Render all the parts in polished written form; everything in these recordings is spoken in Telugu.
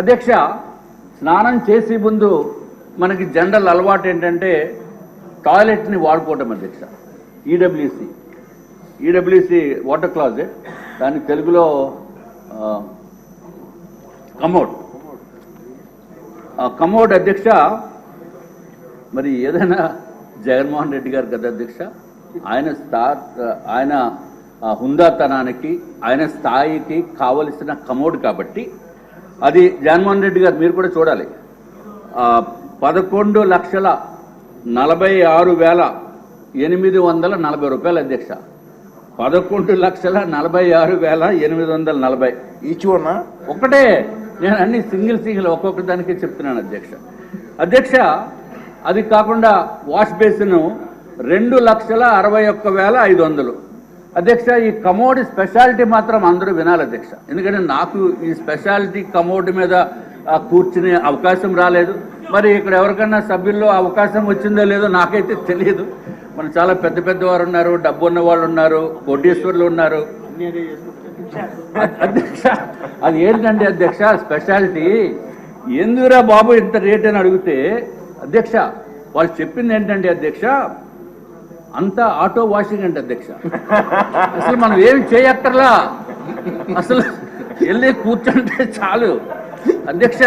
అధ్యక్ష, స్నానం చేసే ముందు మనకి జనరల్ అలవాటు ఏంటంటే టాయిలెట్ని వాడుకోవటం అధ్యక్ష. ఈడబ్ల్యూసి వాటర్ క్లాజెట్, దాని తెలుగులో కమోడ్ అధ్యక్ష. మరి ఏదైనా జగన్మోహన్ రెడ్డి గారు కదా అధ్యక్ష, ఆయన హుందాతనానికి ఆయన స్థాయికి కావలసిన కమోడ్ కాబట్టి అది జగన్మోహన్ రెడ్డి గారు మీరు కూడా చూడాలి. 11,46,840 రూపాయలు అధ్యక్ష. 11,46,840 ఈచ్ వన్ ఒకటే. నేను అన్ని సింగిల్ ఒక్కొక్క దానికి చెప్తున్నాను అధ్యక్ష. అధ్యక్ష, అది కాకుండా వాష్ బేసిన్ 2,61,500 అధ్యక్ష. ఈ కమోడ్ స్పెషాలిటీ మాత్రం అందరూ వినాలి అధ్యక్ష, ఎందుకంటే నాకు ఈ స్పెషాలిటీ కమోడ్ మీద కూర్చునే అవకాశం రాలేదు. మరి ఇక్కడ ఎవరికన్నా సభ్యుల్లో అవకాశం వచ్చిందో లేదో నాకైతే తెలియదు. మన చాలా పెద్దవారు ఉన్నారు, డబ్బు ఉన్న వాళ్ళు ఉన్నారు, కోటీశ్వరులు ఉన్నారు అధ్యక్ష. అది ఏంటంటే అధ్యక్ష స్పెషాలిటీ ఎందుకురా బాబు ఇంత రేట్ అని అడిగితే అధ్యక్ష వాళ్ళు చెప్పింది ఏంటంటే అధ్యక్ష అంతా ఆటో వాషింగ్ అంటే అధ్యక్ష. అసలు మనం ఏమి చేయక్కర్లా, అసలు వెళ్ళి కూర్చుంటే చాలు అధ్యక్ష,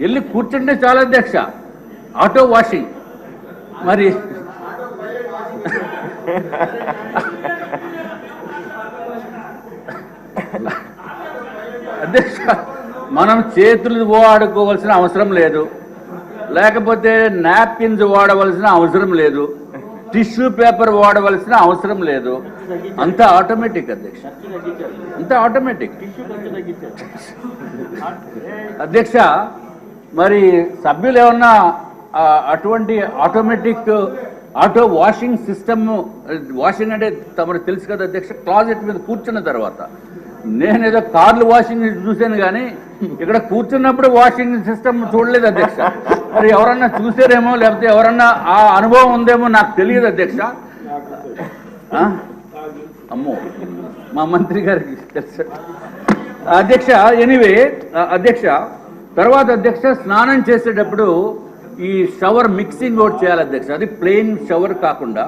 వెళ్ళి కూర్చుంటే చాలు అధ్యక్ష, ఆటో వాషింగ్. మరి అధ్యక్ష మనం చేతులు వాడుకోవాల్సిన అవసరం లేదు, లేకపోతే నాప్కిన్స్ వాడవలసిన అవసరం లేదు, టిష్యూ పేపర్ వాడవలసిన అవసరం లేదు. అంతా ఆటోమేటిక్ అధ్యక్ష, అంతా ఆటోమేటిక్ అధ్యక్ష. మరి సభ్యులు ఏమన్నా అటువంటి automatic auto washing system, washing అంటే తమకు తెలుసు కదా అధ్యక్ష, క్లాజెట్ మీద కూర్చున్న తర్వాత. నేనేదో కార్లు వాషింగ్ చూశాను కానీ ఇక్కడ కూర్చున్నప్పుడు వాషింగ్ సిస్టమ్ చూడలేదు అధ్యక్ష. మరి ఎవరన్నా చూసారేమో, లేకపోతే ఎవరన్నా ఆ అనుభవం ఉందేమో నాకు తెలియదు అధ్యక్ష. అమ్మో, మా మంత్రి గారికి తెలుసు అధ్యక్ష. ఎనీవే అధ్యక్ష, తర్వాత అధ్యక్ష స్నానం చేసేటప్పుడు ఈ షవర్ మిక్సింగ్ ఒకటి చేయాలి అధ్యక్ష. అది ప్లెయిన్ షవర్ కాకుండా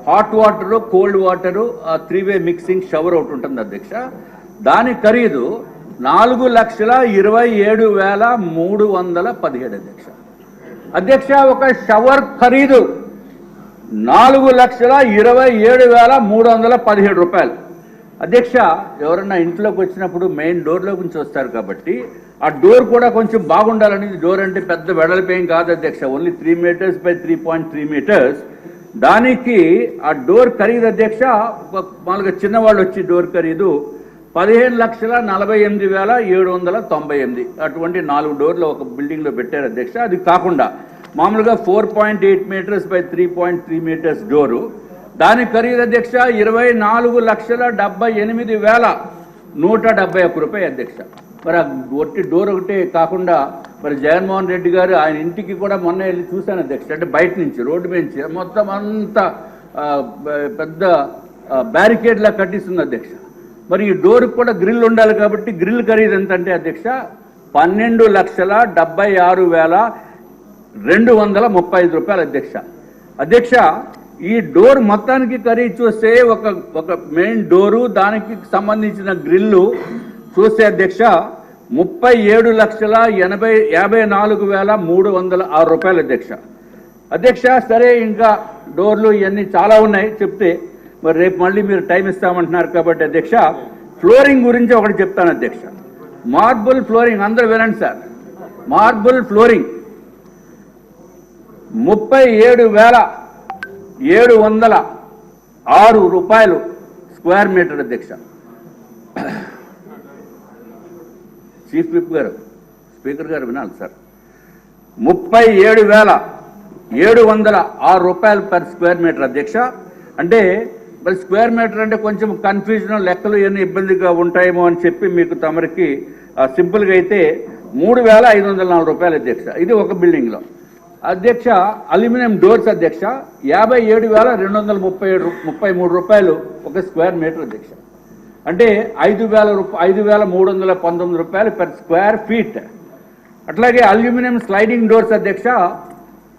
హాట్ వాటరు, కోల్డ్ వాటరు, 3-వే మిక్సింగ్ షవర్ ఒకటి ఉంటుంది అధ్యక్ష. దాని ఖరీదు 4,27,317 అధ్యక్ష. అధ్యక్ష ఒక షవర్ ఖరీదు 4,27,317 రూపాయలు అధ్యక్ష. ఎవరన్నా ఇంట్లోకి వచ్చినప్పుడు మెయిన్ డోర్లో నుంచి వస్తారు కాబట్టి ఆ డోర్ కూడా కొంచెం బాగుండాలని. డోర్ అంటే పెద్ద వెడల్పేం కాదు అధ్యక్ష, ఓన్లీ 3 మీటర్స్ బై 3.3 మీటర్స్. దానికి ఆ డోర్ ఖరీదు అధ్యక్ష, మామూలుగా చిన్నవాళ్ళు వచ్చి డోర్ ఖరీదు 15,48,798. అటువంటి 4 డోర్లు ఒక బిల్డింగ్లో పెట్టారు అధ్యక్ష. అది కాకుండా మామూలుగా 4.8 మీటర్స్ బై 3.3 మీటర్స్ డోరు, దాని ఖరీదు అధ్యక్ష 24,78,171 రూపాయలు అధ్యక్ష. మరి ఆ ఒట్టి డోర్ ఒకటే కాకుండా మరి జగన్మోహన్ రెడ్డి గారు ఆయన ఇంటికి కూడా మొన్న వెళ్ళి చూశాను అధ్యక్ష. అంటే బయట నుంచి రోడ్డు నుంచి మొత్తం అంతా పెద్ద బ్యారికేడ్లా కట్టిస్తుంది అధ్యక్ష. మరి ఈ డోర్కి కూడా గ్రిల్ ఉండాలి కాబట్టి గ్రిల్ ఖరీదు ఎంత అంటే అధ్యక్ష 12,76,235 రూపాయలు అధ్యక్ష. అధ్యక్ష ఈ డోర్ మొత్తానికి ఖరీదు చూస్తే ఒక మెయిన్ డోరు, దానికి సంబంధించిన గ్రిల్లు చూస్తే అధ్యక్ష 37,54,306 రూపాయలు అధ్యక్ష. అధ్యక్ష సరే, ఇంకా డోర్లు ఇవన్నీ చాలా ఉన్నాయి చెప్తే, మరి రేపు మళ్ళీ మీరు టైం ఇస్తామంటున్నారు కాబట్టి అధ్యక్ష ఫ్లోరింగ్ గురించి ఒకటి చెప్తాను అధ్యక్ష. మార్బుల్ ఫ్లోరింగ్, అందరూ వినండి సార్. మార్బుల్ ఫ్లోరింగ్ 37,706 రూపాయలు స్క్వేర్ మీటర్ అధ్యక్ష. చీఫ్ విప్ గారు, స్పీకర్ గారు వినాలి సార్. 37,706 రూపాయలు పర్ స్క్వేర్ మీటర్ అధ్యక్ష. అంటే మరి స్క్వేర్ మీటర్ అంటే కొంచెం కన్ఫ్యూజన్, లెక్కలు ఇవన్నీ ఇబ్బందిగా ఉంటాయేమో అని చెప్పి మీకు తమరికి సింపుల్గా అయితే 3,504 రూపాయలు అధ్యక్ష. ఇది ఒక బిల్డింగ్లో అధ్యక్ష. అల్యూమినియం డోర్స్ అధ్యక్ష 57,233 రూపాయలు ఒక స్క్వేర్ మీటర్ అధ్యక్ష. అంటే 5,319 రూపాయలు పెర్ స్క్వేర్ ఫీట్. అట్లాగే అల్యూమినియం స్లైడింగ్ డోర్స్ అధ్యక్ష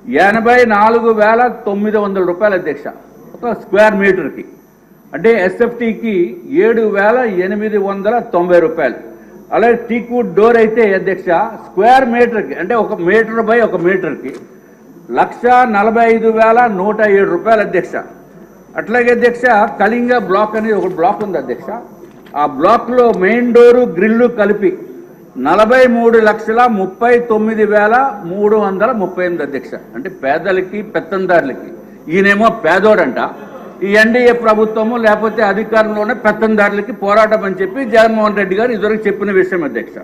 84,900 రూపాయలు అధ్యక్ష ఒక స్క్వేర్ మీటర్కి. అంటే ఎస్ఎఫ్టీకి 7,890 రూపాయలు. అలాగే టీక్వుడ్ డోర్ అయితే అధ్యక్ష స్క్వేర్ మీటర్కి అంటే 1 మీటర్ బై 1 మీటర్కి 1,45,107 రూపాయలు అధ్యక్ష. అట్లాగే అధ్యక్ష కళింగ బ్లాక్ అనేది ఒక బ్లాక్ ఉంది అధ్యక్ష. ఆ బ్లాక్లో మెయిన్ డోరు గ్రిల్లు కలిపి 43,39,338 అధ్యక్ష. అంటే పేదలకి పెత్తందారులకి. ఈయనేమో పేదోడంట, ఈ ఎన్డీఏ ప్రభుత్వము లేకపోతే అధికారంలోనే పెత్తందారులకి పోరాటం అని చెప్పి జగన్మోహన్ రెడ్డి గారు ఇదివరకు చెప్పిన విషయం అధ్యక్ష.